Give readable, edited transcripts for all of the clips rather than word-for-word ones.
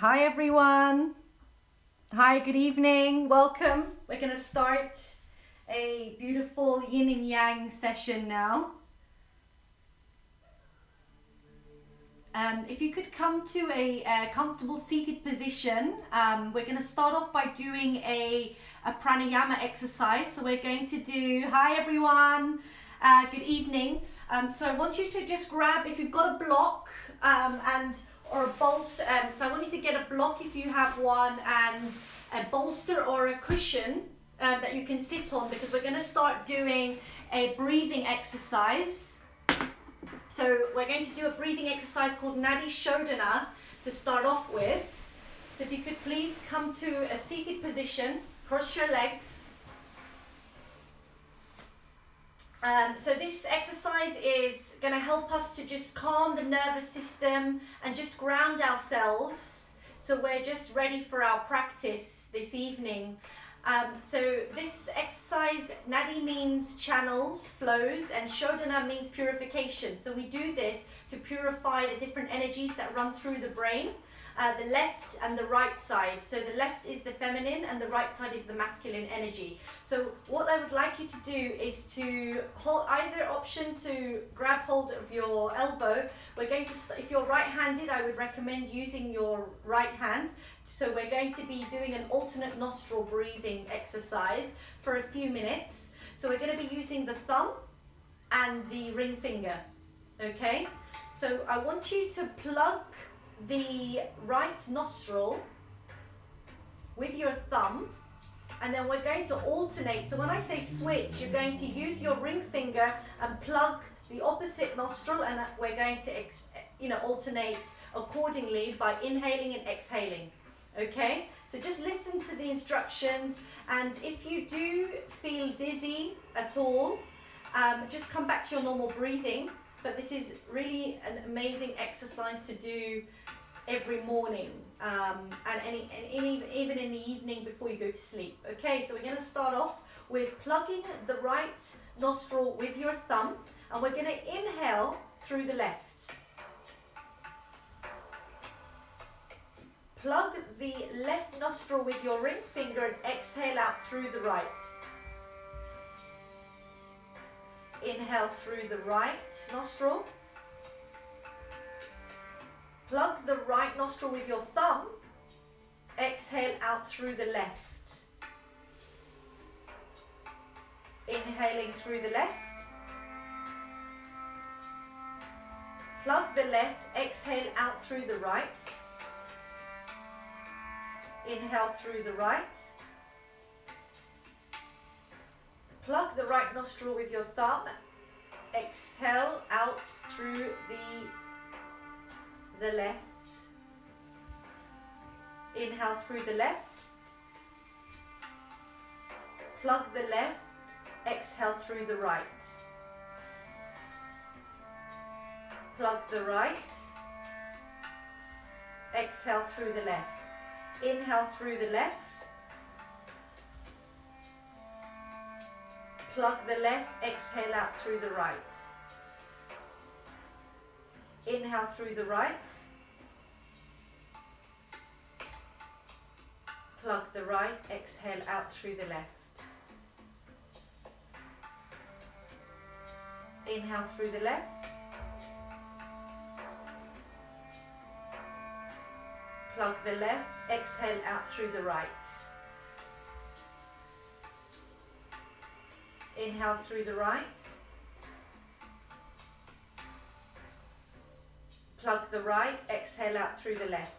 Hi everyone. Hi, good evening. Welcome. We're going to start a beautiful yin and yang session now. If you could come to a comfortable seated position, we're going to start off by doing a pranayama exercise. So we're going to do, hi everyone, good evening. So I want you to just grab, if you've got a block or a bolster, so I want you to get a block if you have one, and a bolster or a cushion that you can sit on, because we're going to start doing a breathing exercise. So we're going to do a breathing exercise called Nadi Shodhana to start off with. So if you could please come to a seated position, cross your legs. So this exercise is going to help us to just calm the nervous system and just ground ourselves. So we're just ready for our practice this evening. So this exercise, Nadi means channels, flows, and Shodhana means purification. So we do this to purify the different energies that run through the brain, the left and the right side. So the left is the feminine and the right side is the masculine energy. So what I would like you to do is to hold either option, to grab hold of your elbow. We're going to, if you're right-handed, I would recommend using your right hand. So we're going to be doing an alternate nostril breathing exercise for a few minutes. So we're going to be using the thumb and the ring finger, okay? So I want you to plug the right nostril with your thumb, and then we're going to alternate. So when I say switch, you're going to use your ring finger and plug the opposite nostril, and we're going to alternate accordingly by inhaling and exhaling. Okay, so just listen to the instructions, and if you do feel dizzy at all, just come back to your normal breathing. But this is really an amazing exercise to do every morning, and even in the evening before you go to sleep. Okay, so we're going to start off with plugging the right nostril with your thumb, and we're going to inhale through the left. Plug the left nostril with your ring finger and exhale out through the right. Inhale through the right nostril. Plug the right nostril with your thumb. Exhale out through the left. Inhaling through the left. Plug the left, exhale out through the right. Inhale through the right. Plug the right nostril with your thumb. Exhale out through the left. Inhale through the left. Plug the left. Exhale through the right. Plug the right. Exhale through the left. Inhale through the left. Plug the left, exhale out through the right. Inhale through the right. Plug the right, exhale out through the left. Inhale through the left. Plug the left, exhale out through the right. Inhale through the right. Plug the right, exhale out through the left.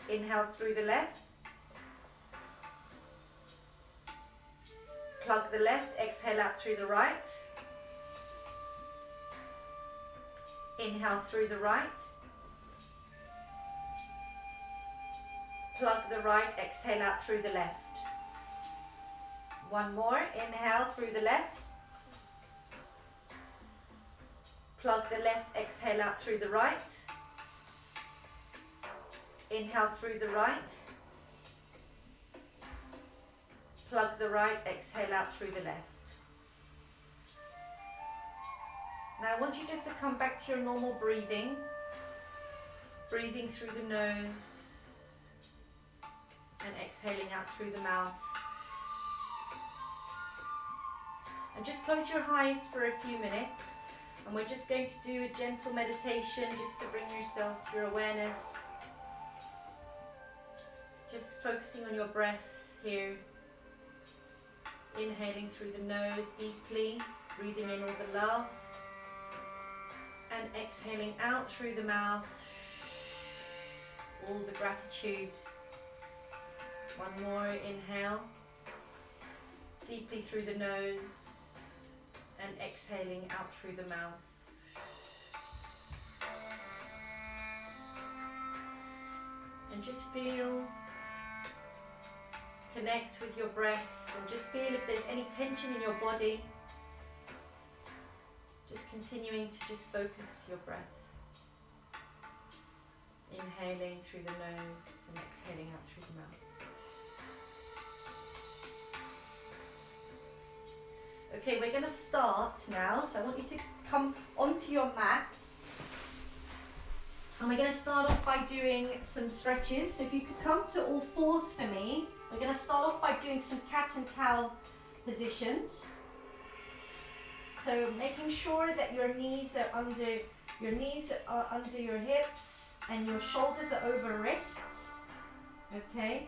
Inhale through the left. Plug the left, exhale out through the right. Inhale through the right. Plug the right, exhale out through the left. One more, inhale through the left. Plug the left, exhale out through the right. Inhale through the right. Plug the right, exhale out through the left. Now I want you just to come back to your normal breathing. Breathing through the nose and exhaling out through the mouth. And just close your eyes for a few minutes, and we're just going to do a gentle meditation just to bring yourself to your awareness. Just focusing on your breath here. Inhaling through the nose deeply, breathing in all the love, and exhaling out through the mouth all the gratitude. One more inhale, deeply through the nose, and exhaling out through the mouth. And just feel, connect with your breath, and just feel if there's any tension in your body. Just continuing to just focus your breath. Inhaling through the nose and exhaling out through the mouth. Okay, we're going to start now, so I want you to come onto your mats. And we're going to start off by doing some stretches. So if you could come to all fours for me. We're going to start off by doing some cat and cow positions. So making sure that your knees are under your hips and your shoulders are over wrists. Okay.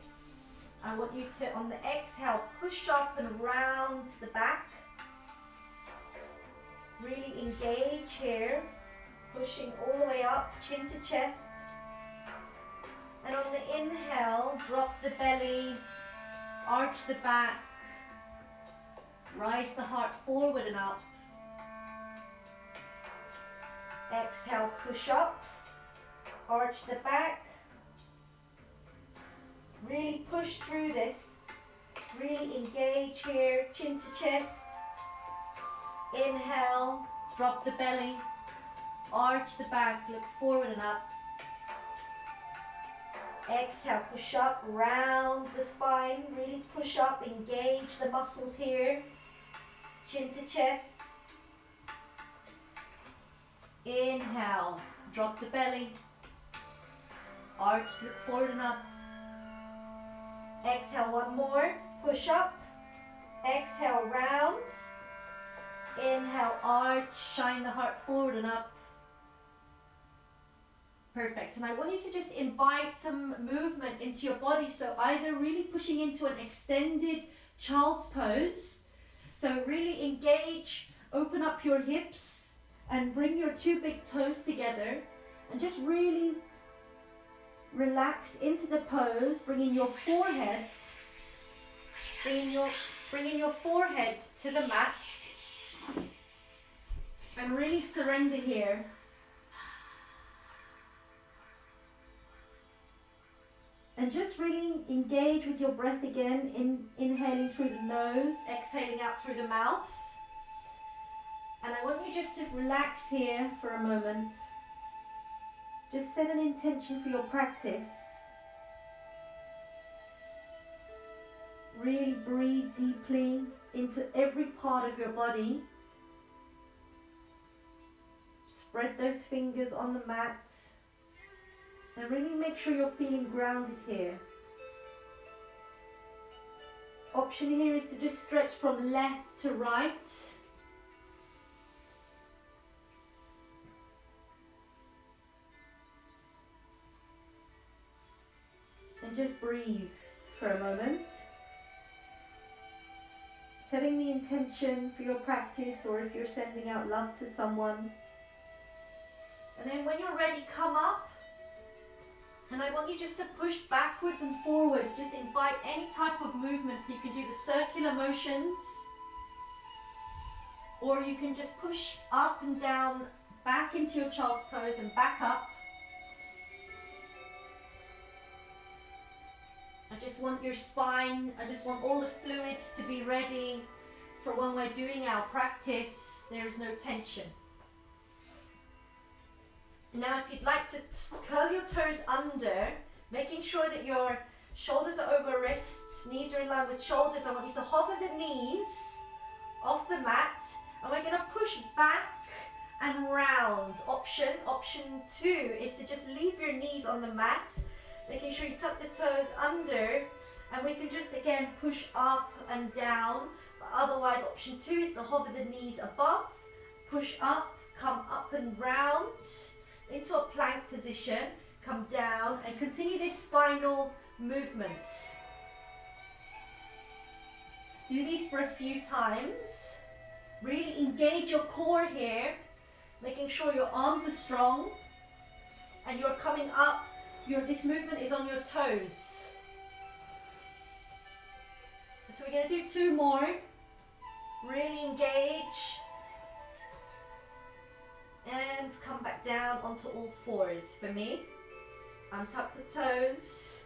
I want you to, on the exhale, push up and round the back. Really engage here, pushing all the way up, chin to chest. And on the inhale, drop the belly, arch the back, rise the heart forward and up. Exhale, push up, arch the back. Really push through this. Really engage here, chin to chest. Inhale, drop the belly, arch the back, look forward and up. Exhale, push up, round the spine, really push up, engage the muscles here, chin to chest. Inhale, drop the belly, arch, look forward and up. Exhale, one more, push up, exhale, round. Inhale, arch, shine the heart forward and up. Perfect. And I want you to just invite some movement into your body. So either really pushing into an extended child's pose. So really engage, open up your hips and bring your two big toes together. And just really relax into the pose, bringing your forehead to the mat. And really surrender here. And just really engage with your breath again, inhaling through the nose, exhaling out through the mouth. And I want you just to relax here for a moment. Just set an intention for your practice. Really breathe deeply into every part of your body. Spread those fingers on the mat. And really make sure you're feeling grounded here. Option here is to just stretch from left to right. And just breathe for a moment. Setting the intention for your practice, or if you're sending out love to someone. And then when you're ready, come up. And I want you just to push backwards and forwards. Just invite any type of movement. So you can do the circular motions. Or you can just push up and down, back into your child's pose and back up. I just want your spine, I just want all the fluids to be ready for when we're doing our practice. There is no tension. Now if you'd like to curl your toes under, making sure that your shoulders are over wrists, knees are in line with shoulders. I want you to hover the knees off the mat, and we're going to push back and round. Option 2 is to just leave your knees on the mat, making sure you tuck the toes under, and we can just again push up and down. But otherwise, option 2 is to hover the knees above, push up, come up and round into a plank position, come down and continue this spinal movement. Do these for a few times. Really engage your core here, making sure your arms are strong and you're coming up. This movement is on your toes. So we're going to do 2 more. Really engage and come back down onto all fours for me. Untuck the toes,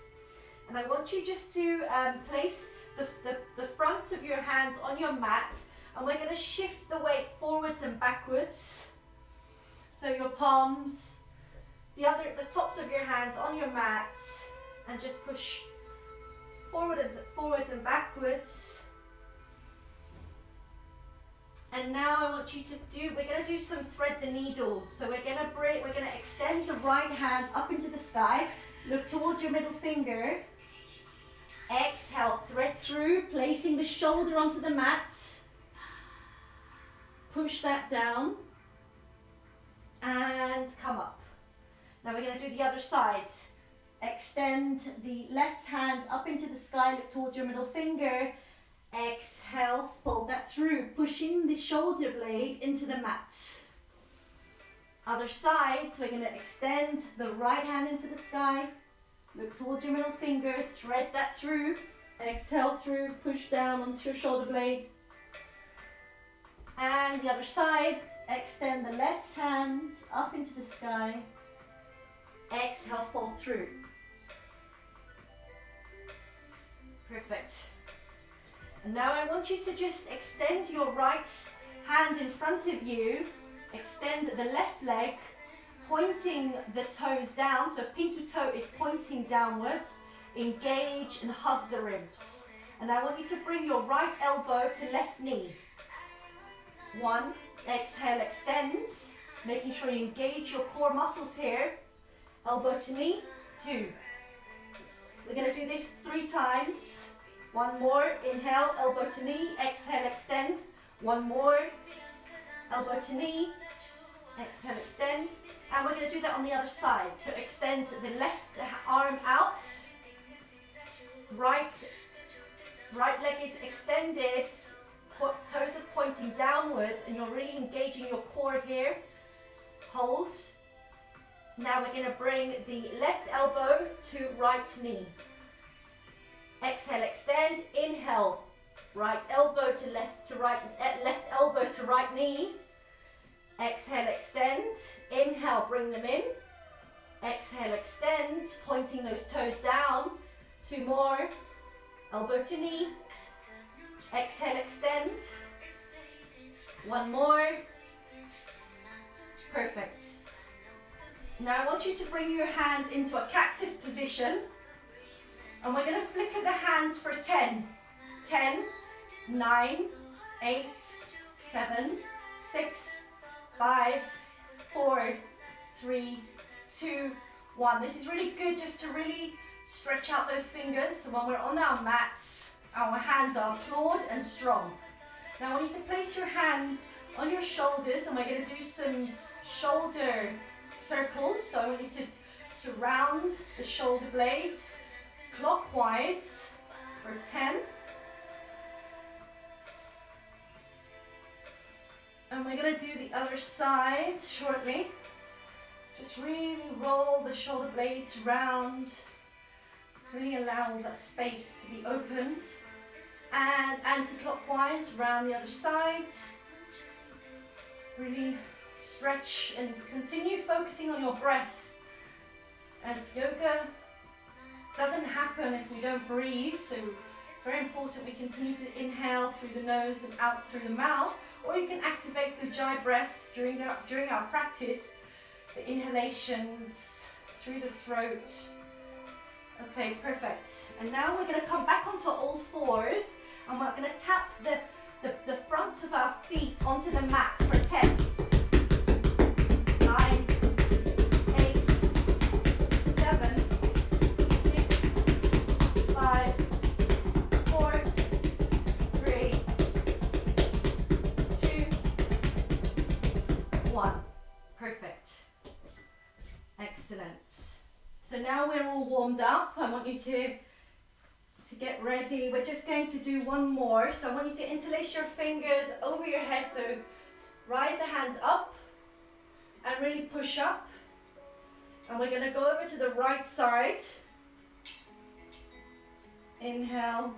and I want you just to place the fronts of your hands on your mat, and we're going to shift the weight forwards and backwards. So your palms, the tops of your hands on your mat, and just push forwards and backwards. And now I want you to we're going to do some thread the needles. So we're going to extend the right hand up into the sky. Look towards your middle finger. Exhale, thread through, placing the shoulder onto the mat. Push that down. And come up. Now we're going to do the other side. Extend the left hand up into the sky, look towards your middle finger. Exhale, fold that through, pushing the shoulder blade into the mat. Other side, so we're going to extend the right hand into the sky, look towards your middle finger, thread that through, exhale through, push down onto your shoulder blade. And the other side, extend the left hand up into the sky, exhale, fold through. Perfect. And now I want you to just extend your right hand in front of you, extend the left leg, pointing the toes down, so pinky toe is pointing downwards, engage and hug the ribs. And I want you to bring your right elbow to left knee. 1, exhale, extend, making sure you engage your core muscles here, elbow to knee, 2. We're going to do this 3 times. 1 more, inhale, elbow to knee, exhale, extend. 1 more, elbow to knee, exhale, extend. And we're going to do that on the other side. So extend the left arm out, right leg is extended, toes are pointing downwards, and you're really engaging your core here. Hold. Now we're going to bring the left elbow to right knee. Exhale, extend, inhale, right elbow to left elbow to right knee. Exhale, extend, inhale, bring them in. Exhale, extend, pointing those toes down. 2 more, elbow to knee. Exhale, extend. 1 more. Perfect. Now I want you to bring your hand into a cactus position. And we're going to flicker the hands for 10. 10, 9, 8, 7, 6, 5, 4, 3, 2, 1. This is really good just to really stretch out those fingers. So when we're on our mats, our hands are clawed and strong. Now I want you to place your hands on your shoulders, and we're going to do some shoulder circles. So I want you to round the shoulder blades clockwise for 10. And we're going to do the other side shortly. Just really roll the shoulder blades round. Really allow that space to be opened. And anti-clockwise round the other side. Really stretch and continue focusing on your breath. As yoga doesn't happen if we don't breathe, so it's very important we continue to inhale through the nose and out through the mouth, or you can activate the Ujjayi breath during our practice, the inhalations through the throat. Okay, perfect. And now we're going to come back onto all fours, and we're going to tap the front of our feet onto the mat for 10. one. Perfect. Excellent. So now we're all warmed up. I want you to get ready. We're just going to do one more. So I want you to interlace your fingers over your head. So rise the hands up and really push up. And we're going to go over to the right side. Inhale,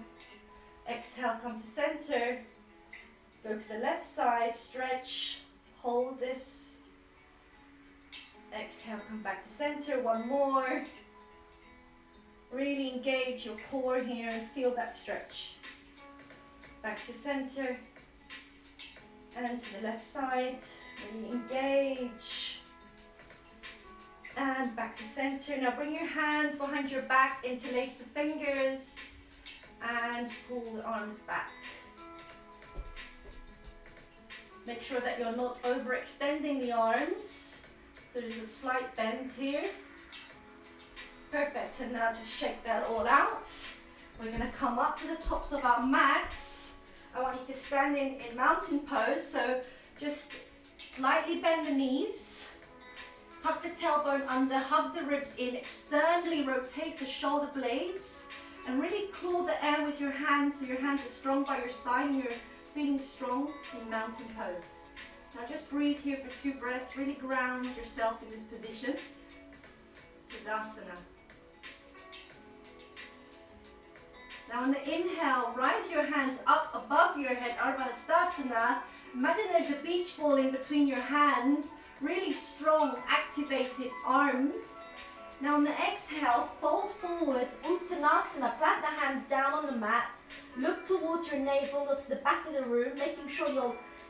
exhale, come to center. Go to the left side, stretch, hold this. Exhale, come back to center, one more. Really engage your core here and feel that stretch. Back to center and to the left side, really engage. And back to center. Now bring your hands behind your back, interlace the fingers and pull the arms back. Make sure that you're not overextending the arms. So there's a slight bend here. Perfect, and now just shake that all out. We're gonna come up to the tops of our mats. I want you to stand in mountain pose, so just slightly bend the knees. Tuck the tailbone under, hug the ribs in, externally rotate the shoulder blades, and really claw the air with your hands so your hands are strong by your side and you're feeling strong in mountain pose. Now just breathe here for 2 breaths, really ground yourself in this position. Tadasana. Now on the inhale, rise your hands up above your head, Ardha Hastasana. Imagine there's a beach ball in between your hands, really strong, activated arms. Now on the exhale, fold forwards, Uttanasana, plant the hands down on the mat, look towards your navel, look to the back of the room, making sure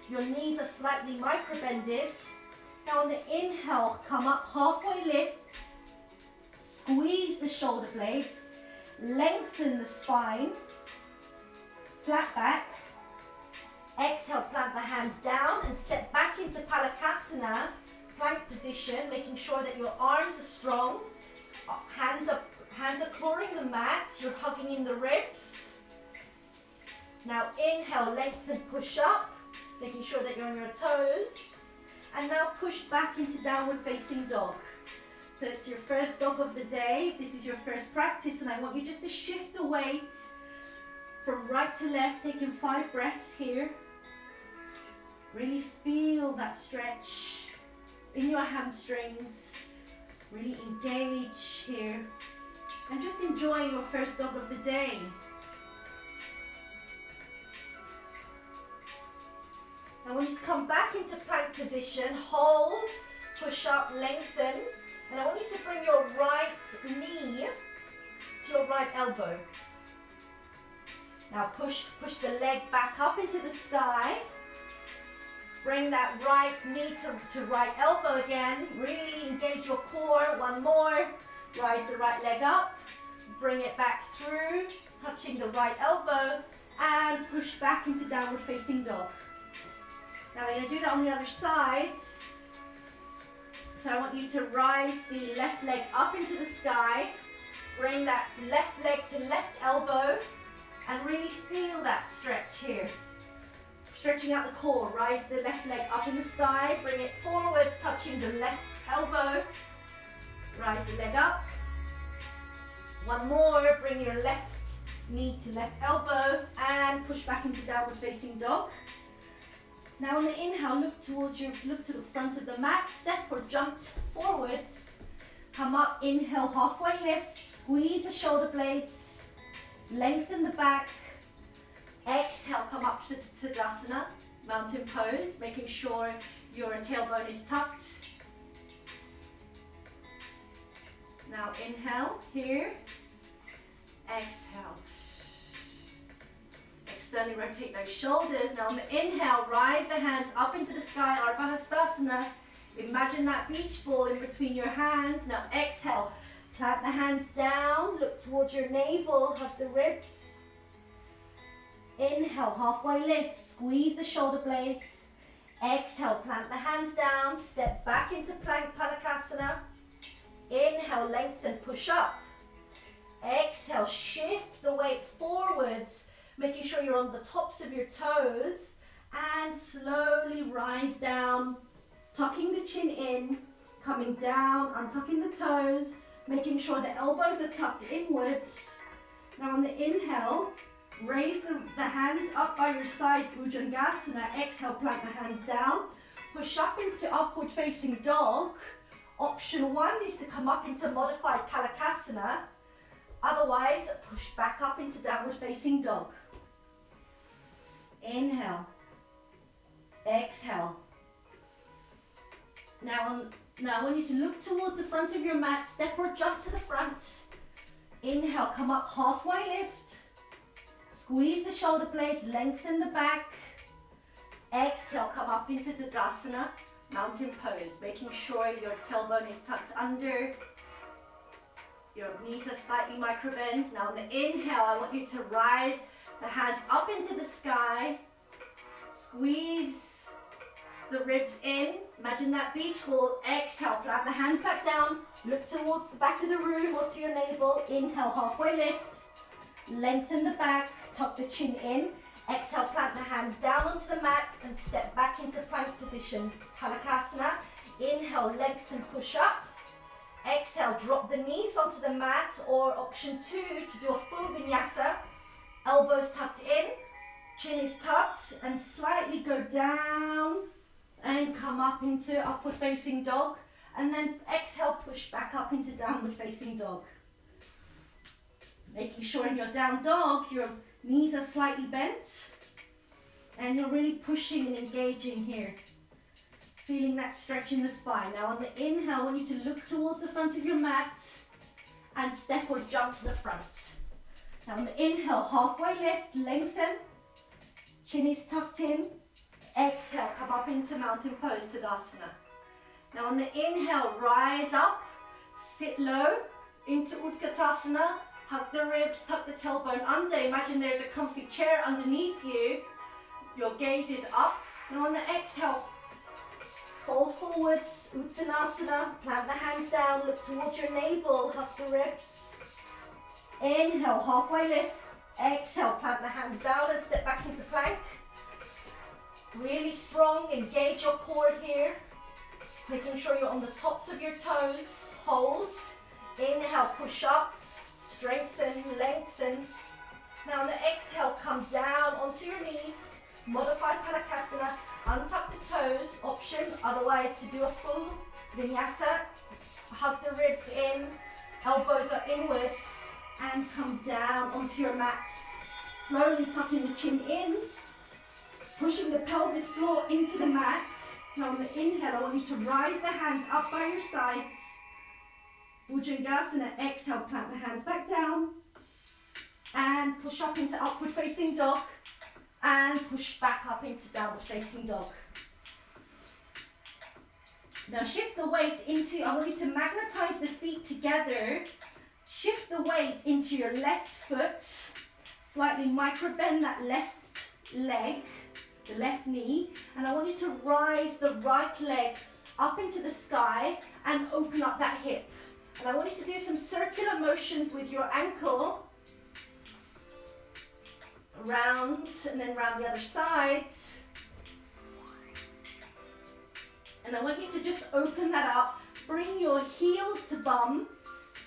your knees are slightly micro-bended. Now on the inhale, come up, halfway lift, squeeze the shoulder blades, lengthen the spine, flat back. Exhale, plant the hands down and step back into Palakasana, plank position, making sure that your arms are strong. Hands are clawing the mat, you're hugging in the ribs. Now inhale, lengthen, push up, making sure that you're on your toes. And now push back into downward facing dog. So it's your first dog of the day, if this is your first practice, and I want you just to shift the weight from right to left, taking 5 breaths here. Really feel that stretch in your hamstrings. Really engage here. And just enjoy your first dog of the day. I want you to come back into plank position, hold, push up, lengthen. And I want you to bring your right knee to your right elbow. Now push the leg back up into the sky. Bring that right knee to right elbow again. Really engage your core. One more. Rise the right leg up. Bring it back through, touching the right elbow. And push back into downward facing dog. Now we're going to do that on the other side. So I want you to rise the left leg up into the sky. Bring that left leg to left elbow. And really feel that stretch here. Stretching out the core, rise the left leg up in the sky, bring it forwards, touching the left elbow. Rise the leg up. One more, bring your left knee to left elbow and push back into downward facing dog. Now on the inhale, look to the front of the mat, step or jump forwards. Come up, inhale, halfway lift, squeeze the shoulder blades, lengthen the back. Exhale, come up to Tadasana, mountain pose, making sure your tailbone is tucked. Now inhale here, exhale. Externally rotate those shoulders. Now on the inhale, rise the hands up into the sky, Ardha Hastasana. Imagine that beach ball in between your hands. Now exhale, plant the hands down, look towards your navel, hug the ribs. Inhale, halfway lift, squeeze the shoulder blades. Exhale, plant the hands down, step back into plank Palakasana. Inhale, lengthen, push up. Exhale, shift the weight forwards, making sure you're on the tops of your toes. And slowly rise down tucking the chin in, coming down, untucking the toes, making sure the elbows are tucked inwards. Now on the inhale, raise the hands up by your sides, Bhujangasana. Exhale, plant the hands down. Push up into upward facing dog. Option 1 is to come up into modified Palakasana. Otherwise, push back up into downward facing dog. Inhale. Exhale. Now I want you to look towards the front of your mat. Step or jump to the front. Inhale, come up halfway lift. Squeeze the shoulder blades, lengthen the back. Exhale, come up into Tadasana, mountain pose, making sure your tailbone is tucked under. Your knees are slightly micro bent. Now on the inhale, I want you to rise the hands up into the sky. Squeeze the ribs in. Imagine that beach ball. Exhale, plant the hands back down. Look towards the back of the room or to your navel. Inhale, halfway lift. Lengthen the back, tuck the chin in. Exhale, plant the hands down onto the mat and step back into plank position. Palakasana. Inhale, lengthen, push up. Exhale, drop the knees onto the mat, or option 2 to do a full vinyasa. Elbows tucked in, chin is tucked, and slightly go down and come up into upward facing dog. And then exhale, push back up into downward facing dog. Making sure in your down dog, your knees are slightly bent and you're really pushing and engaging here. Feeling that stretch in the spine. Now on the inhale, I want you to look towards the front of your mat and step or jump to the front. Now on the inhale, halfway lift, lengthen. Chin is tucked in. Exhale, come up into mountain pose, Tadasana. Now on the inhale, rise up, sit low into Utkatasana. Hug the ribs, tuck the tailbone under. Imagine there's a comfy chair underneath you. Your gaze is up. Now on the exhale, fold forwards, Uttanasana. Plant the hands down, look towards your navel, hug the ribs. Inhale, halfway lift. Exhale, plant the hands down and step back into plank. Really strong, engage your core here. Making sure you're on the tops of your toes. Hold. Inhale, push up. Strengthen, lengthen. Now on the exhale, come down onto your knees. Modified Palakasana. Untuck the toes, option. Otherwise, to do a full vinyasa. Hug the ribs in. Elbows are inwards. And come down onto your mats. Slowly tucking the chin in. Pushing the pelvis floor into the mat. Now on the inhale, I want you to rise the hands up by your sides. Bhujangasana. Exhale, plant the hands back down. And push up into upward facing dog. And push back up into downward facing dog. Now shift the weight into, I want you to magnetize the feet together. Shift the weight into your left foot. Slightly micro bend that left leg, the left knee. And I want you to rise the right leg up into the sky and open up that hip. And I want you to do some circular motions with your ankle. Round and then round the other side. And I want you to just open that up. Bring your heel to bum.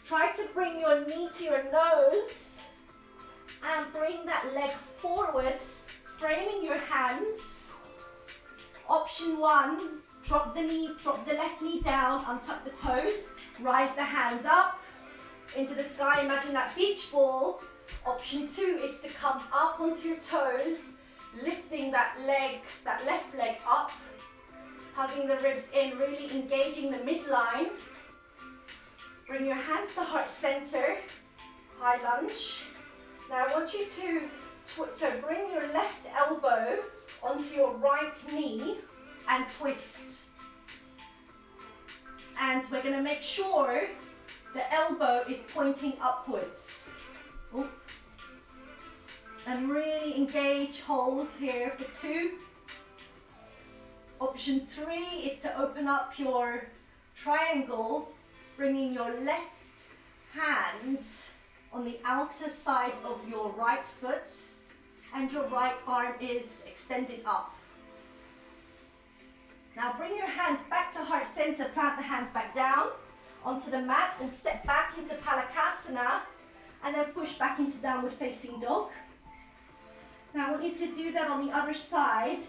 Try to bring your knee to your nose. And bring that leg forwards, framing your hands. Option 1, drop the knee, drop the left knee down, untuck the toes. Rise the hands up into the sky. Imagine that beach ball. Option 2 is to come up onto your toes, lifting that leg, that left leg up, hugging the ribs in, really engaging the midline. Bring your hands to heart center, high lunge. Now I want you to, bring your left elbow onto your right knee and twist. And we're going to make sure the elbow is pointing upwards. Ooh. And really engage, hold here for 2. Option 3 is to open up your triangle, bringing your left hand on the outer side of your right foot and your right arm is extended up. Now bring your hands back to heart center, plant the hands back down onto the mat and step back into Palakasana and then push back into downward facing dog. Now I want you to do that on the other side.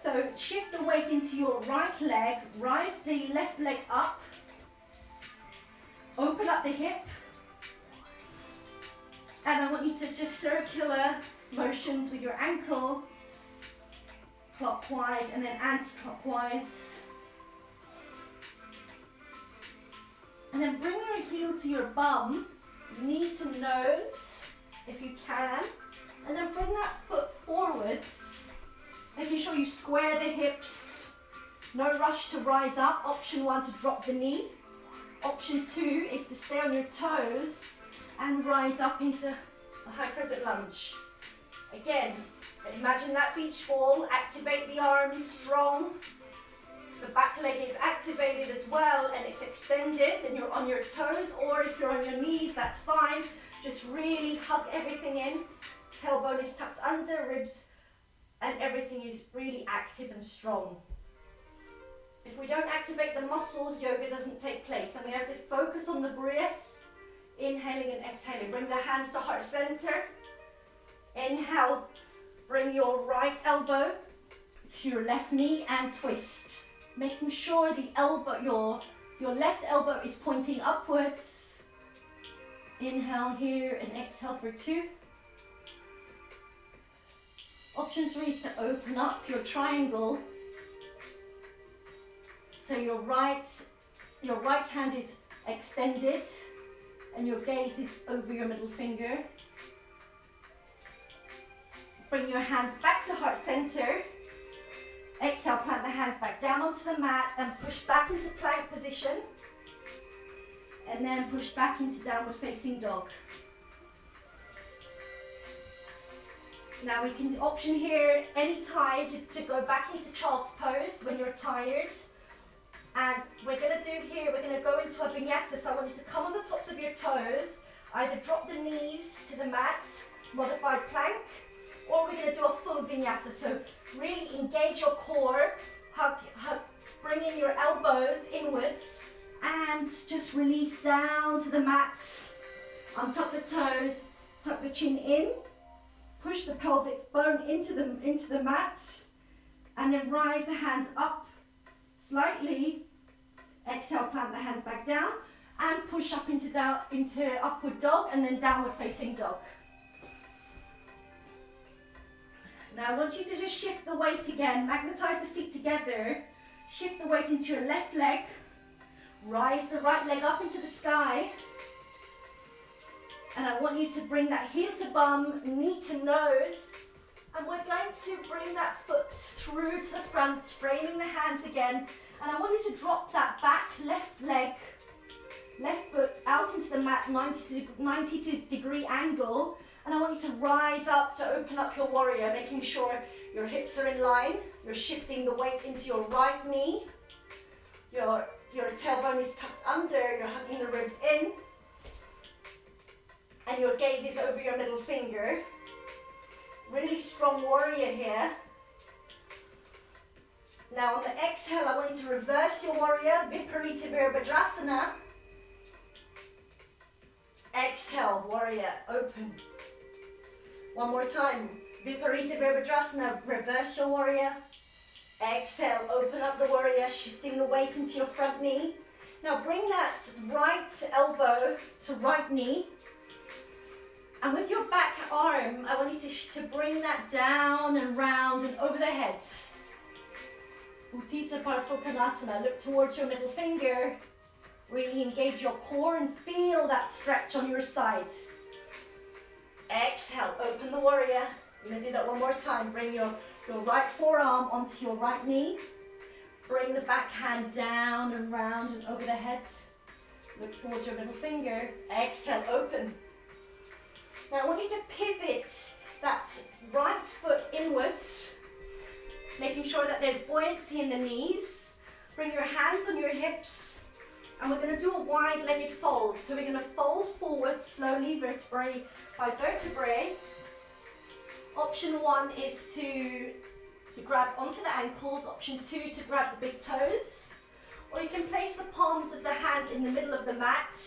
So shift the weight into your right leg, rise the left leg up, open up the hip, and I want you to just circular motions with your ankle, clockwise and then anti-clockwise. And then bring your heel to your bum, knee to nose, if you can, and then bring that foot forwards, making sure you square the hips. No rush to rise up. Option 1 to drop the knee. Option 2 is to stay on your toes and rise up into a high crescent lunge. Again, imagine that beach ball, activate the arms strong. The back leg is activated as well and it's extended and you're on your toes, or if you're on your knees, that's fine. Just really hug everything in. Tailbone is tucked under, ribs, and everything is really active and strong. If we don't activate the muscles, yoga doesn't take place, and we have to focus on the breath, inhaling and exhaling. Bring the hands to heart center. Inhale, bring your right elbow to your left knee and twist. Making sure the elbow, your left elbow is pointing upwards. Inhale here and exhale for 2. Option 3 is to open up your triangle. So your right hand is extended and your gaze is over your middle finger. Bring your hands back to heart center. Exhale, plant the hands back down onto the mat and push back into plank position. And then push back into downward facing dog. Now we can option here anytime to go back into child's pose when you're tired. And we're going to do here, we're going to go into a vinyasa. So I want you to come on the tops of your toes, either drop the knees to the mat, modified plank, or we're going to do a full vinyasa. So really engage your core, bring in your elbows inwards, and just release down to the mat. Untop the toes, tuck the chin in, push the pelvic bone into the mat, and then rise the hands up slightly. Exhale, plant the hands back down, and push up into upward dog, and then downward facing dog. Now I want you to just shift the weight again, magnetize the feet together, shift the weight into your left leg, rise the right leg up into the sky, and I want you to bring that heel to bum, knee to nose, and we're going to bring that foot through to the front, framing the hands again, and I want you to drop that back left leg, left foot out into the mat, 90 degree angle, and I want you to rise up to open up your warrior, making sure your hips are in line. You're shifting the weight into your right knee. Your tailbone is tucked under, you're hugging the ribs in. And your gaze is over your middle finger. Really strong warrior here. Now on the exhale, I want you to reverse your warrior, Viparita Virabhadrasana. Exhale, warrior, open. One more time, Viparita Virabhadrasana, reverse your warrior. Exhale, open up the warrior, shifting the weight into your front knee. Now bring that right elbow to right knee. And with your back arm, I want you to bring that down and round and over the head. Utthita Parasvakonasana, look towards your middle finger. Really engage your core and feel that stretch on your side. Exhale, open the warrior. We're going to do that one more time. Bring your right forearm onto your right knee. Bring the back hand down and round and over the head. Look towards your middle finger. Exhale, open. Now I want you to pivot that right foot inwards, making sure that there's buoyancy in the knees. Bring your hands on your hips, and we're going to do a wide-legged fold. So we're going to fold forward slowly, vertebrae by vertebrae. Option 1 is to to grab onto the ankles. Option 2 to grab the big toes. Or you can place the palms of the hand in the middle of the mat,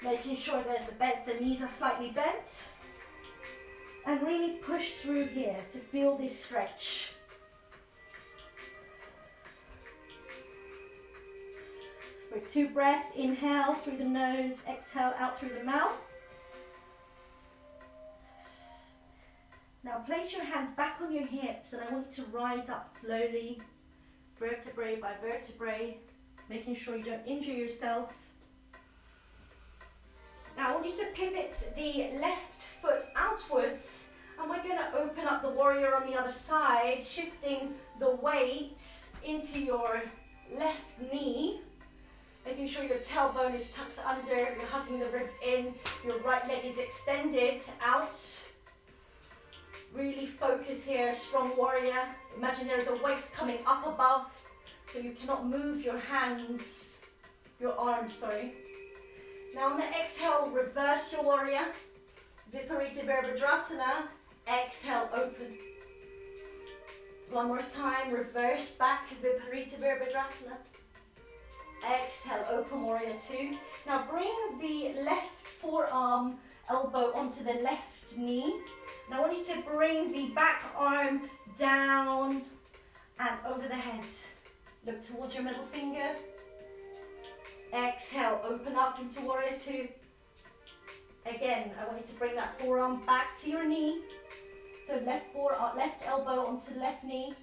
making sure that the knees are slightly bent. And really push through here to feel this stretch. For 2 breaths, inhale through the nose, exhale out through the mouth. Now place your hands back on your hips and I want you to rise up slowly, vertebrae by vertebrae, making sure you don't injure yourself. Now I want you to pivot the left foot outwards and we're going to open up the warrior on the other side, shifting the weight into your left knee, making sure your tailbone is tucked under, you're hugging the ribs in, your right leg is extended out. Really focus here, strong warrior. Imagine there's a weight coming up above, so you cannot move your hands, your arms, sorry. Now on the exhale, reverse your warrior. Viparita Virabhadrasana. Exhale, open. One more time, reverse back, Viparita Virabhadrasana. Exhale, open warrior 2. Now bring the left forearm, elbow onto the left knee. Now I want you to bring the back arm down and over the head. Look towards your middle finger. Exhale, open up into warrior 2. Again, I want you to bring that forearm back to your knee. So left elbow onto left knee.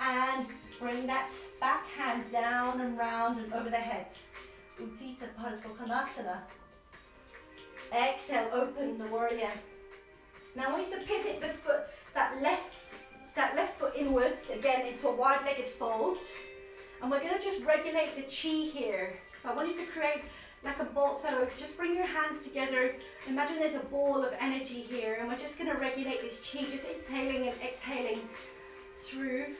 And bring that back hand down and round and over the head. Utthita Padasana. Exhale, open the warrior. Now I want you to pivot the foot, that left foot inwards, again into a wide-legged fold. And we're going to just regulate the chi here. So I want you to create like a ball, so just bring your hands together. Imagine there's a ball of energy here, and we're just going to regulate this chi, just inhaling and exhaling through.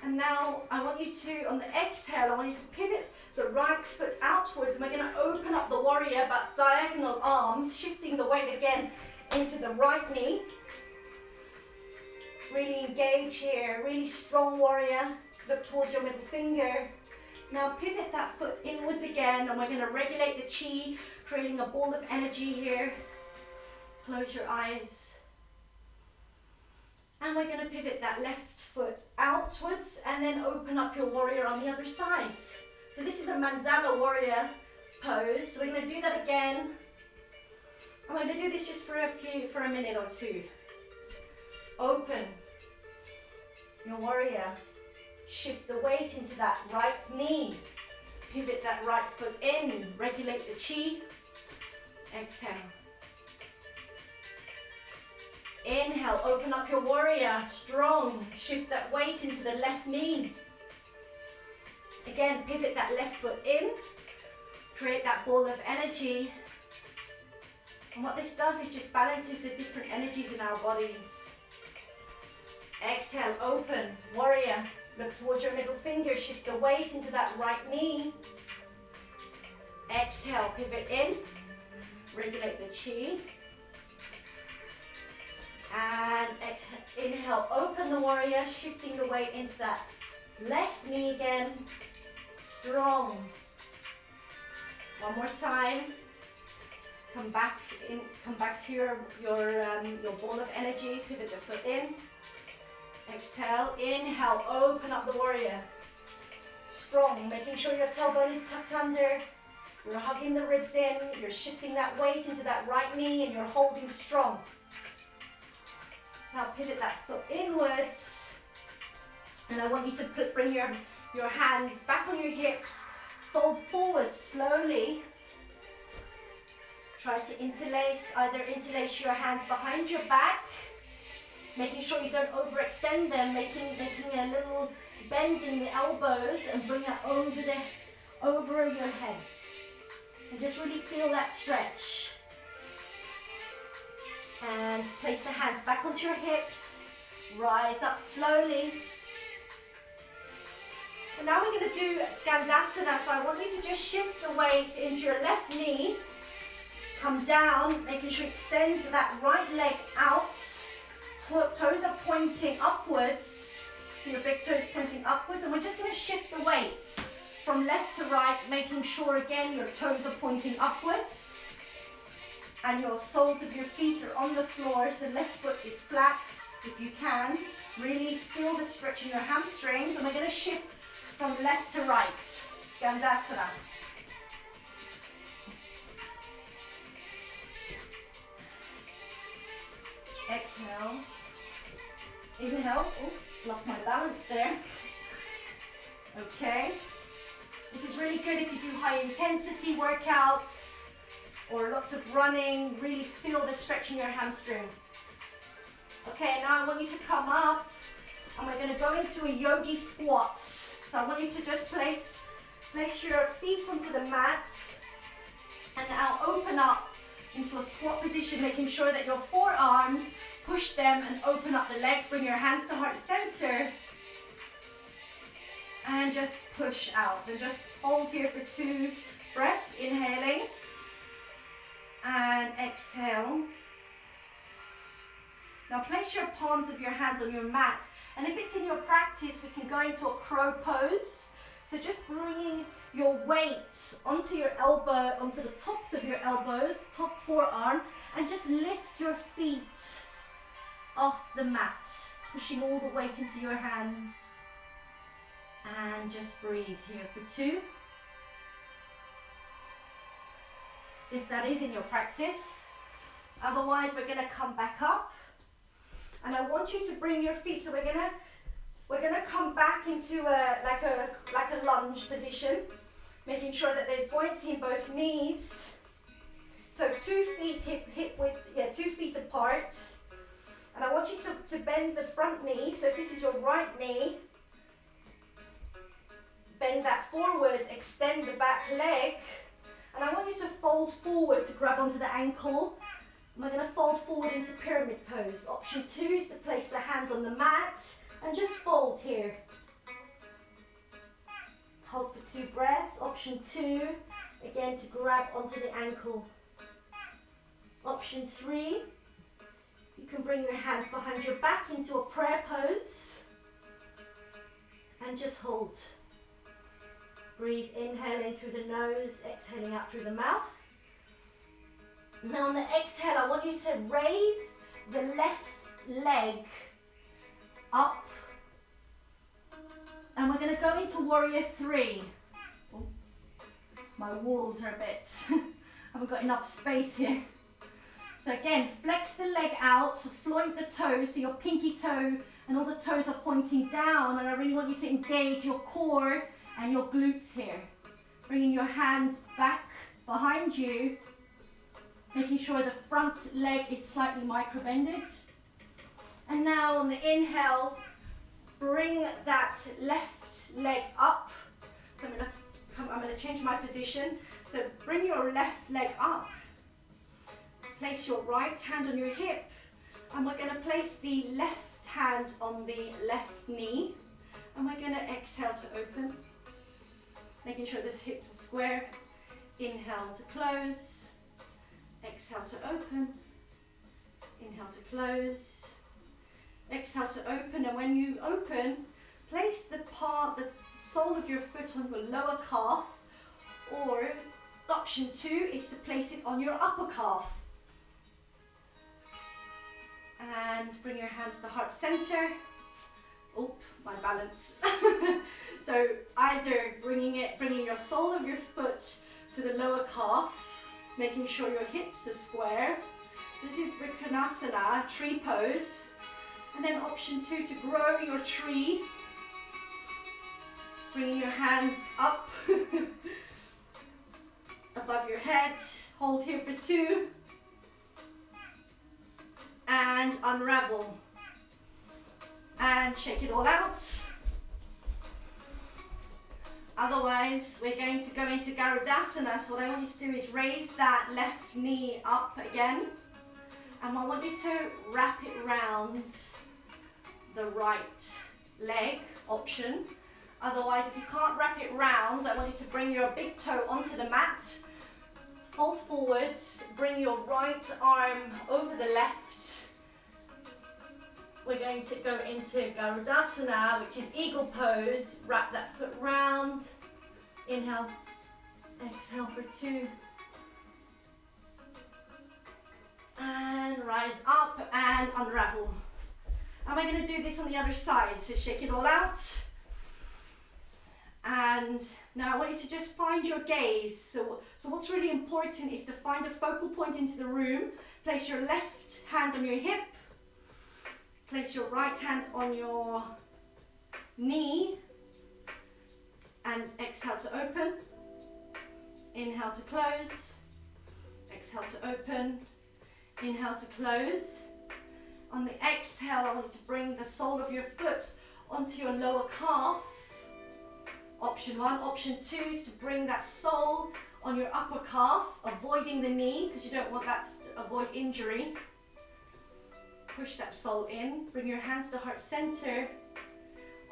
And now I want you to, on the exhale, I want you to pivot the right foot outwards. And we're going to open up the warrior, but diagonal arms, shifting the weight again into the right knee. Really engage here, really strong warrior. Look towards your middle finger. Now pivot that foot inwards again, and we're going to regulate the chi, creating a ball of energy here. Close your eyes. And we're going to pivot that left foot outwards and then open up your warrior on the other side. So this is a mandala warrior pose. So we're going to do that again. I'm going to do this just for a minute or two. Open your warrior. Shift the weight into that right knee. Pivot that right foot in. Regulate the chi. Exhale. Inhale, open up your warrior, strong. Shift that weight into the left knee. Again, pivot that left foot in. Create that ball of energy. And what this does is just balances the different energies in our bodies. Exhale, open, warrior. Look towards your middle finger, shift the weight into that right knee. Exhale, pivot in. Regulate the chi. And exhale, inhale, open the warrior, shifting the weight into that left knee again. Strong. One more time. Come back to your ball of energy. Pivot the foot in. Exhale, inhale, open up the warrior. Strong, making sure your tailbone is tucked under. You're hugging the ribs in. You're shifting that weight into that right knee and you're holding strong. Now pivot that foot inwards. And I want you to bring your hands back on your hips. Fold forward slowly. Try to either interlace your hands behind your back, making sure you don't overextend them, making a little bend in the elbows, and bring that over your head. And just really feel that stretch. And place the hands back onto your hips. Rise up slowly. And now we're going to do Skandasana. So I want you to just shift the weight into your left knee. Come down, making sure you extend that right leg out toes are pointing upwards. So your big toe is pointing upwards, and we're just going to shift the weight from left to right, making sure again your toes are pointing upwards. And your soles of your feet are on the floor, so left foot is flat if you can. Really feel the stretch in your hamstrings, and we're going to shift from left to right. Skandasana. Exhale. Inhale. Oh, lost my balance there. Okay. This is really good if you do high intensity workouts or lots of running. Really feel the stretch in your hamstring. Okay, now I want you to come up and we're going to go into a yogi squat. So I want you to just place your feet onto the mat and now open up into a squat position, making sure that your forearms, push them and open up the legs. Bring your hands to heart center and just push out. And just hold here for 2 breaths, inhaling and exhale. Now place your palms of your hands on your mat, and if it's in your practice, we can go into a crow pose. So just bringing your weight onto your elbow, onto the tops of your elbows, top forearm, and just lift your feet off the mat, pushing all the weight into your hands. And just breathe here for 2. If that is in your practice. Otherwise, we're gonna come back up. And I want you to bring your feet, so we're gonna come back into like a lunge position, making sure that there's buoyancy in both knees. So 2 feet hip width, 2 feet apart. And I want you to bend the front knee. So if this is your right knee, bend that forward, extend the back leg. And I want you to fold forward to grab onto the ankle. And we're going to fold forward into pyramid pose. Option 2 is to place the hands on the mat and just fold here. Hold for 2 breaths. Option 2, again to grab onto the ankle. Option 3, you can bring your hands behind your back into a prayer pose and just hold. Breathe, inhaling through the nose, exhaling out through the mouth. Now on the exhale, I want you to raise the left leg up. And we're going to go into warrior 3. Oh, my walls are a bit, I haven't got enough space here. So again, flex the leg out, float the toes, so your pinky toe and all the toes are pointing down, and I really want you to engage your core and your glutes here. Bringing your hands back behind you, making sure the front leg is slightly micro-bended. And now on the inhale, bring that left leg up. So I'm going to change my position. So bring your left leg up. Place your right hand on your hip. And we're going to place the left hand on the left knee. And we're going to exhale to open. Making sure those hips are square. Inhale to close. Exhale to open. Inhale to close. Exhale to open, and when you open, place the sole of your foot on your lower calf, or option 2 is to place it on your upper calf. And bring your hands to heart center. Oh, my balance. So either bringing your sole of your foot to the lower calf, making sure your hips are square. So this is Vinyasa, tree pose. And then option 2, to grow your tree. Bringing your hands up above your head. Hold here for 2. And unravel. And shake it all out. Otherwise, we're going to go into Garudasana. So what I want you to do is raise that left knee up again. And I want you to wrap it round the right leg option. Otherwise, if you can't wrap it round, I want you to bring your big toe onto the mat. Fold forwards, bring your right arm over the left. we're going to go into Garudasana, which is eagle pose. Wrap that foot round. Inhale, exhale for 2. And rise up and unravel. And we're going to do this on the other side, so shake it all out. And now I want you to just find your gaze. So what's really important is to find a focal point into the room. Place your left hand on your hip. Place your right hand on your knee. And exhale to open. Inhale to close. Exhale to open. Inhale to close. On the exhale, I want you to bring the sole of your foot onto your lower calf. Option 1. Option 2 is to bring that sole on your upper calf, avoiding the knee, because you don't want that to avoid injury. Push that sole in. Bring your hands to heart center.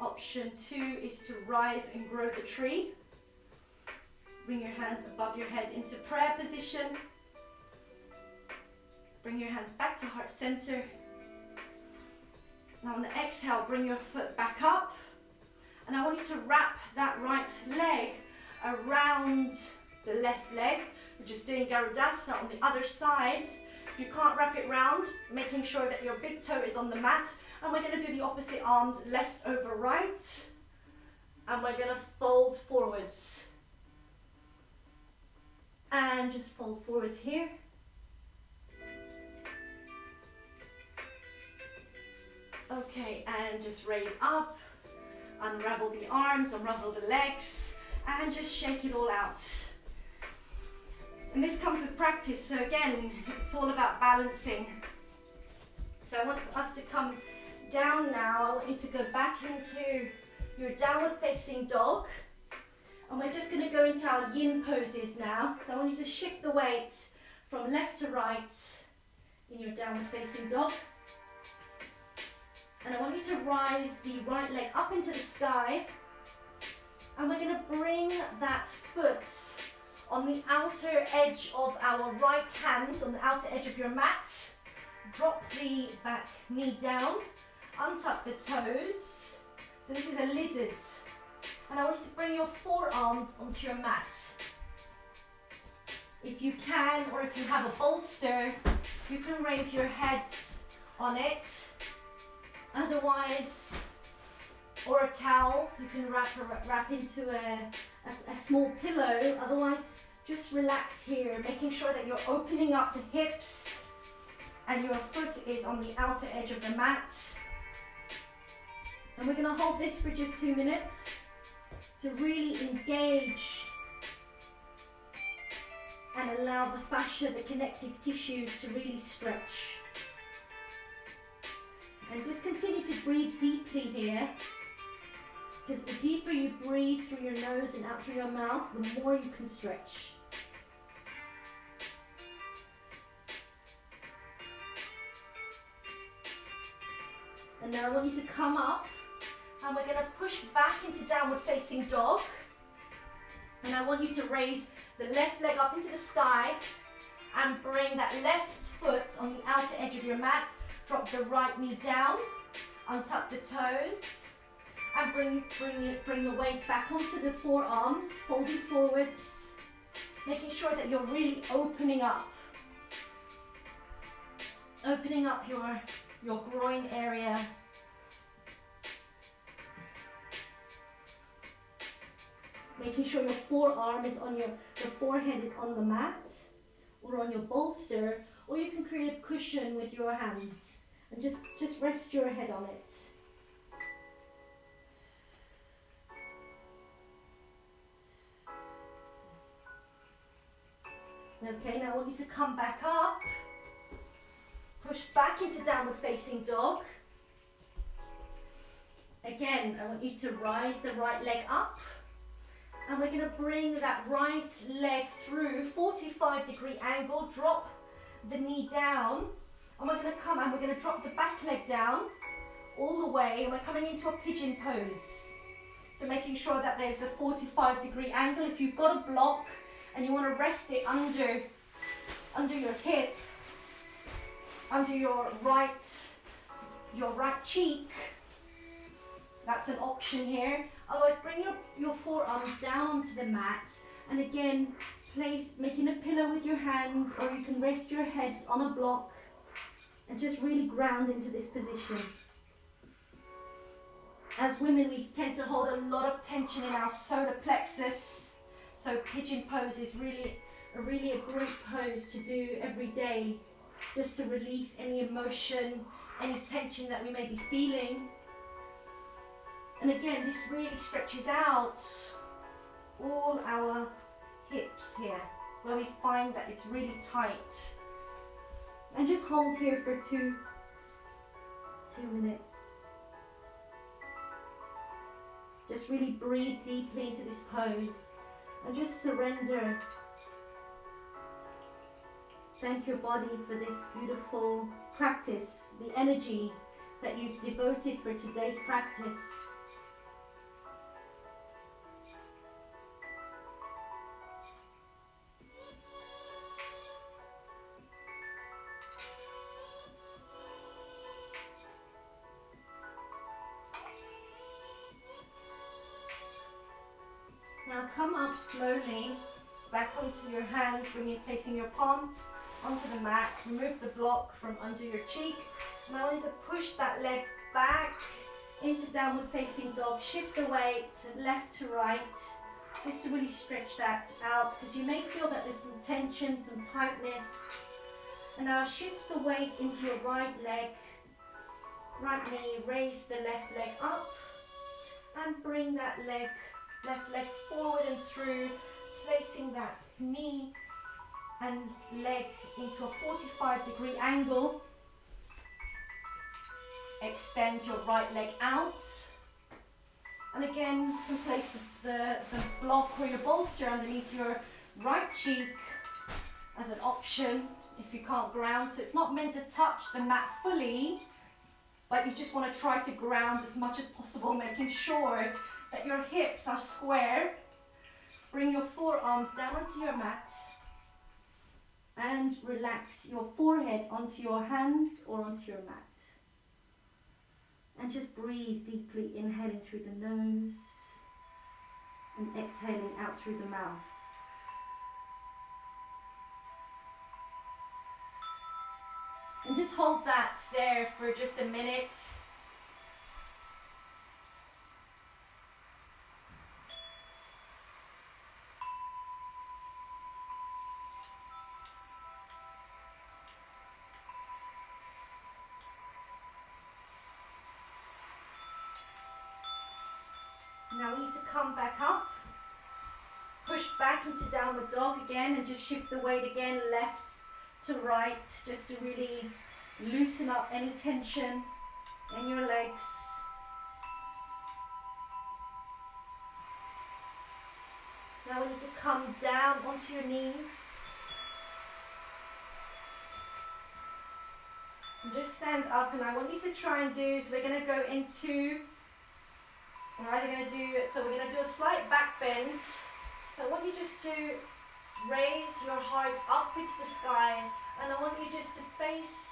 Option 2 is to rise and grow the tree. Bring your hands above your head into prayer position. Bring your hands back to heart center. Now on the exhale, bring your foot back up. And I want you to wrap that right leg around the left leg. We're just doing Garudasana on the other side. If you can't wrap it round, making sure that your big toe is on the mat. And we're going to do the opposite arms, left over right. And we're going to fold forwards. And just fold forwards here. Okay, and just raise up, unravel the arms, unravel the legs, and just shake it all out. And this comes with practice, so again, it's all about balancing. So I want us to come down now. I want you to go back into your downward facing dog. And we're just going to go into our yin poses now. So I want you to shift the weight from left to right in your downward facing dog. And I want you to rise the right leg up into the sky. And we're going to bring that foot on the outer edge of our right hand, on the outer edge of your mat. Drop the back knee down, untuck the toes. So this is a lizard. And I want you to bring your forearms onto your mat. If you can, or if you have a bolster, you can raise your head on it. Otherwise, or a towel, you can wrap into a small pillow. Otherwise, just relax here, making sure that you're opening up the hips and your foot is on the outer edge of the mat. And we're going to hold this for just 2 minutes to really engage and allow the fascia, the connective tissues, to really stretch. And just continue to breathe deeply here, because the deeper you breathe through your nose and out through your mouth, the more you can stretch. And now I want you to come up, and we're going to push back into downward facing dog. And I want you to raise the left leg up into the sky and bring that left foot on the outer edge of your mat. Drop the right knee down, untuck the toes, and bring the weight back onto the forearms, folding forwards, making sure that you're really opening up your groin area. Making sure your forearm is on your forehead is on the mat or on your bolster, or you can create a cushion with your hands and just rest your head on it. Okay, now I want you to come back up, push back into downward facing dog. Again, I want you to rise the right leg up, and we're going to bring that right leg through 45-degree angle, drop the knee down, and we're going to come and we're going to drop the back leg down all the way, and we're coming into a pigeon pose. So making sure that there's a 45-degree angle. If you've got a block and you want to rest it under your hip, under your right your right cheek. That's an option here. Otherwise, bring your forearms down onto the mat, and again, making a pillow with your hands, or you can rest your head on a block and just really ground into this position. As women, we tend to hold a lot of tension in our solar plexus, so pigeon pose is really a great pose to do every day, just to release any emotion, any tension that we may be feeling. And again, this really stretches out all our hips here, where we find that it's really tight. And just hold here for two minutes. Just really breathe deeply into this pose and just surrender. Thank your body for this beautiful practice, the energy that you've devoted for today's practice. Now come up slowly, back onto your hands, placing your palms onto the mat. Remove the block from under your cheek. Now I want you to push that leg back into downward facing dog. Shift the weight left to right, just to really stretch that out, because you may feel that there's some tension, some tightness. And now shift the weight into your right leg, right knee, raise the left leg up, and bring that left leg forward and through, placing that knee and leg into a 45-degree angle. Extend your right leg out. And again, you can place the block or your bolster underneath your right cheek as an option if you can't ground. So it's not meant to touch the mat fully, but you just want to try to ground as much as possible, making sure that your hips are square. Bring your forearms down onto your mat and relax your forehead onto your hands or onto your mat. And just breathe deeply, inhaling through the nose and exhaling out through the mouth. And just hold that there for just a minute. Now we need to come back up, push back into downward dog again, and just shift the weight again left to right, just to really loosen up any tension in your legs. Now we need to come down onto your knees and just stand up. And I want you to try and do, so we're going to go into, we're either going to do, so we're going to do a slight back bend. So I want you just to raise your heart up into the sky, and I want you just to face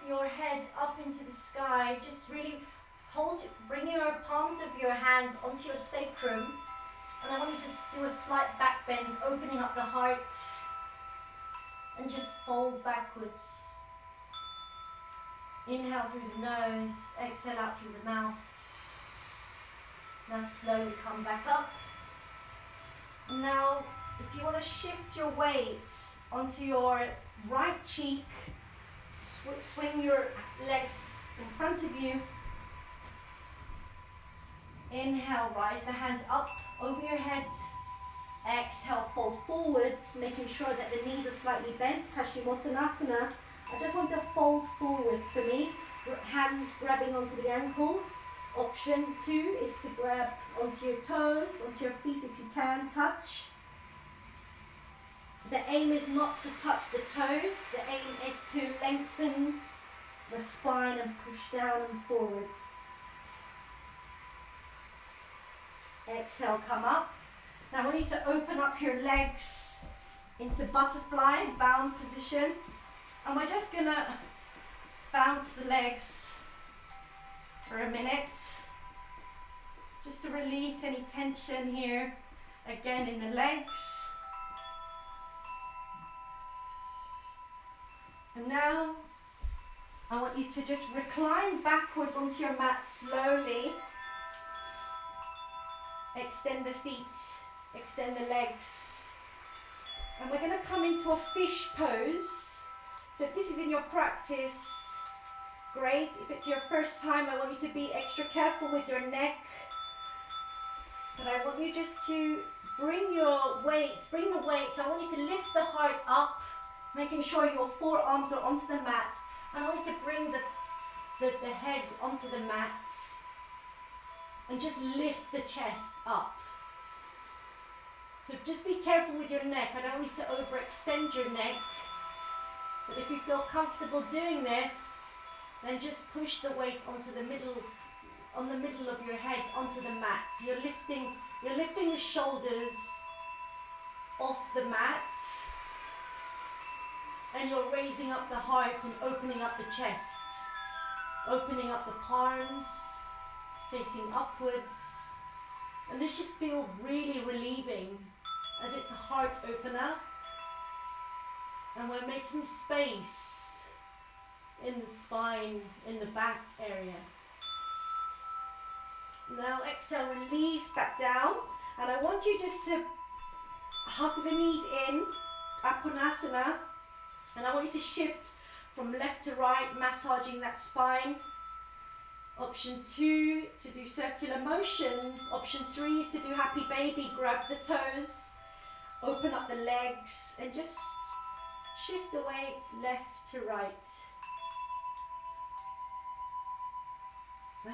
your head up into the sky. Just really bring your palms of your hands onto your sacrum, and I want you to just do a slight back bend, opening up the heart, and just fold backwards. Inhale through the nose, exhale out through the mouth. Now slowly come back up. Now, if you want to shift your weight onto your right cheek, swing your legs in front of you. Inhale, rise the hands up over your head. Exhale, fold forwards, making sure that the knees are slightly bent. Paschimottanasana. I just want to fold forwards for me. Hands grabbing onto the ankles. Option 2 is to grab onto your toes, onto your feet if you can, touch. The aim is not to touch the toes. The aim is to lengthen the spine and push down and forwards. Exhale, come up. Now we need to open up your legs into butterfly, bound position. And we're just going to bounce the legs for a minute, just to release any tension here, again in the legs. And now I want you to just recline backwards onto your mat slowly. Extend the feet, extend the legs. And we're going to come into a fish pose. So if this is in your practice, great. If it's your first time, I want you to be extra careful with your neck. But I want you just to bring your weight, bring the weight. So I want you to lift the heart up, making sure your forearms are onto the mat. And I want you to bring the head onto the mat. And just lift the chest up. So just be careful with your neck. I don't want you to overextend your neck. But if you feel comfortable doing this, then just push the weight onto the middle, on the middle of your head onto the mat. So you're lifting the shoulders off the mat. And you're raising up the heart and opening up the chest. Opening up the palms, facing upwards. And this should feel really relieving, as it's a heart opener. And we're making space in the spine, in the back area. Now exhale, release back down. And I want you just to hug the knees in, Apanasana. And I want you to shift from left to right, massaging that spine. Option 2, to do circular motions. Option 3 is to do happy baby. Grab the toes, open up the legs, and just shift the weight left to right.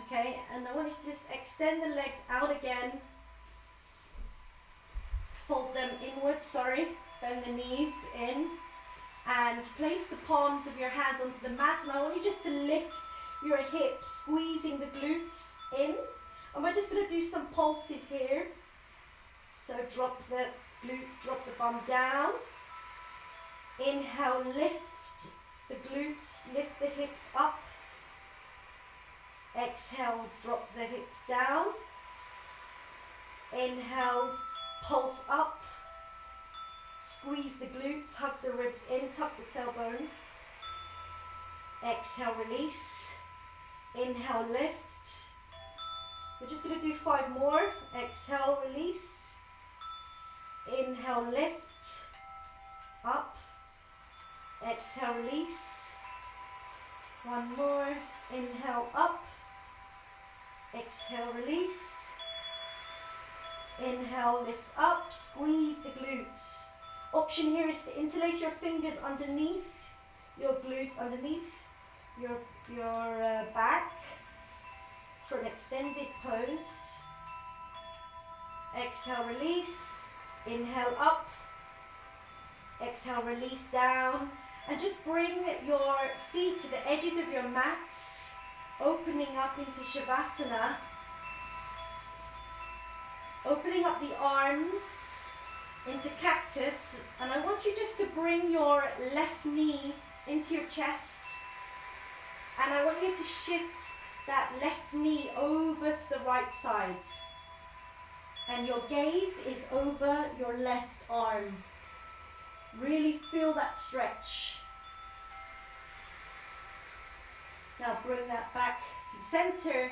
Okay, and I want you to just extend the legs out again. Fold them inwards, bend the knees in. And place the palms of your hands onto the mat. And I want you just to lift your hips, squeezing the glutes in. And we're just going to do some pulses here. So drop the glute, drop the bum down. Inhale, lift the glutes, lift the hips up. Exhale, drop the hips down. Inhale, pulse up. Squeeze the glutes, hug the ribs in, tuck the tailbone. Exhale, release. Inhale, lift. We're just going to do 5 more. Exhale, release. Inhale, lift. Up. Exhale, release. 1 more. Inhale, up. Exhale, release. Inhale, lift up. Squeeze the glutes. Option here is to interlace your fingers underneath your glutes, underneath your back for an extended pose. Exhale, release. Inhale, up. Exhale, release down. And just bring your feet to the edges of your mats, opening up into Shavasana. Opening up the arms into cactus, and I want you just to bring your left knee into your chest, and I want you to shift that left knee over to the right side, and your gaze is over your left arm. Really feel that stretch. Now bring that back to the center,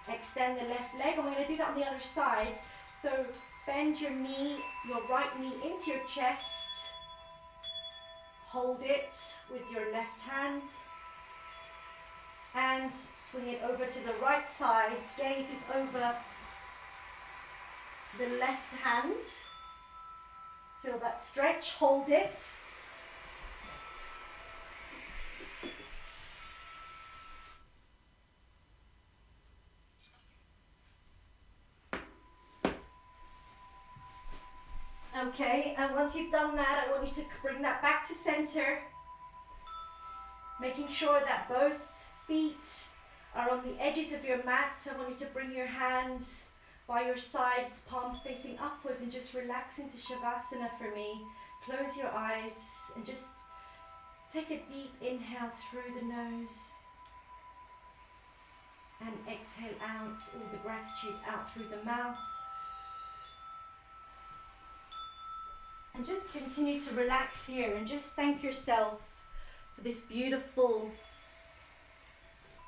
extend the left leg, and we're going to do that on the other side. So bend your knee, your right knee into your chest. Hold it with your left hand. And swing it over to the right side. Gaze is over the left hand. Feel that stretch, hold it. Okay, and once you've done that, I want you to bring that back to center, making sure that both feet are on the edges of your mat. So I want you to bring your hands by your sides, palms facing upwards, and just relax into Shavasana for me. Close your eyes and just take a deep inhale through the nose. And exhale out all the gratitude out through the mouth. And just continue to relax here and just thank yourself for this beautiful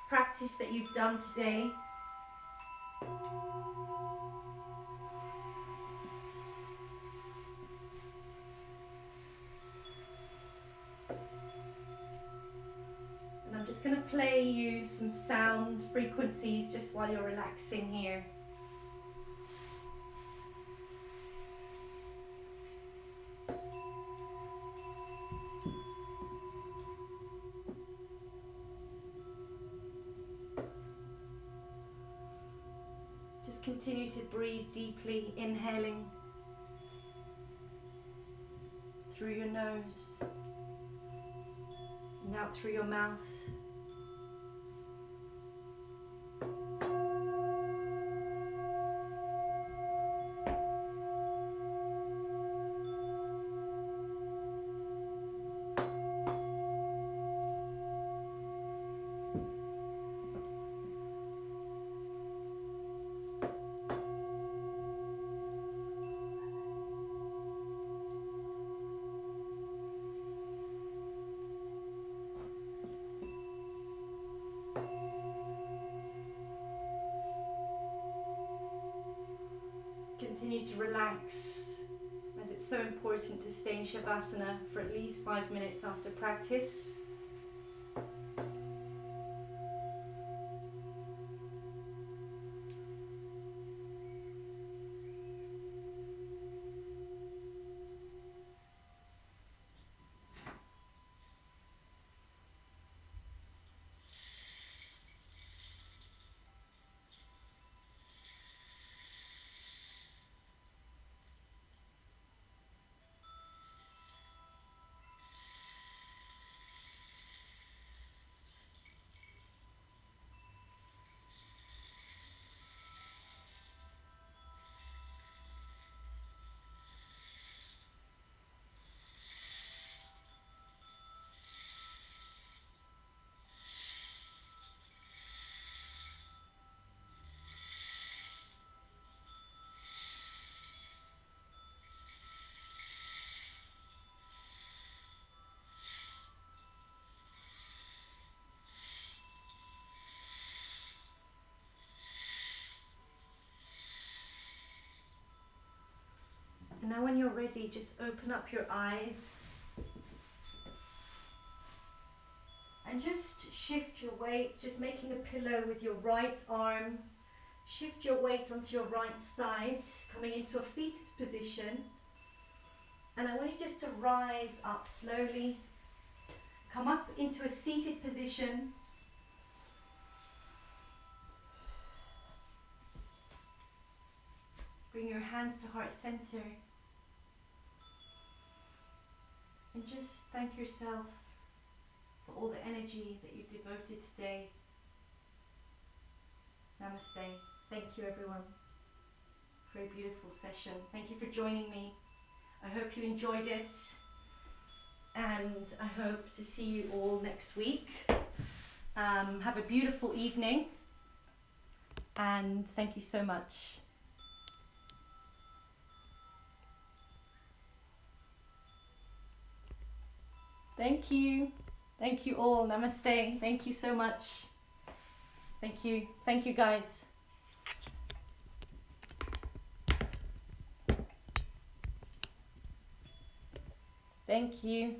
practice that you've done today. And I'm just going to play you some sound frequencies just while you're relaxing here. Continue to breathe deeply, inhaling through your nose and out through your mouth. Continue to relax, as it's so important to stay in Shavasana for at least 5 minutes after practice. And now when you're ready, just open up your eyes and just shift your weight, just making a pillow with your right arm. Shift your weight onto your right side, coming into a fetus position. And I want you just to rise up slowly, come up into a seated position. Bring your hands to heart center. And just thank yourself for all the energy that you've devoted today. Namaste. Thank you everyone for a beautiful session. Thank you for joining me. I hope you enjoyed it. And I hope to see you all next week. Have a beautiful evening. And thank you so much. Thank you. Thank you all. Namaste. Thank you so much. Thank you. Thank you guys. Thank you.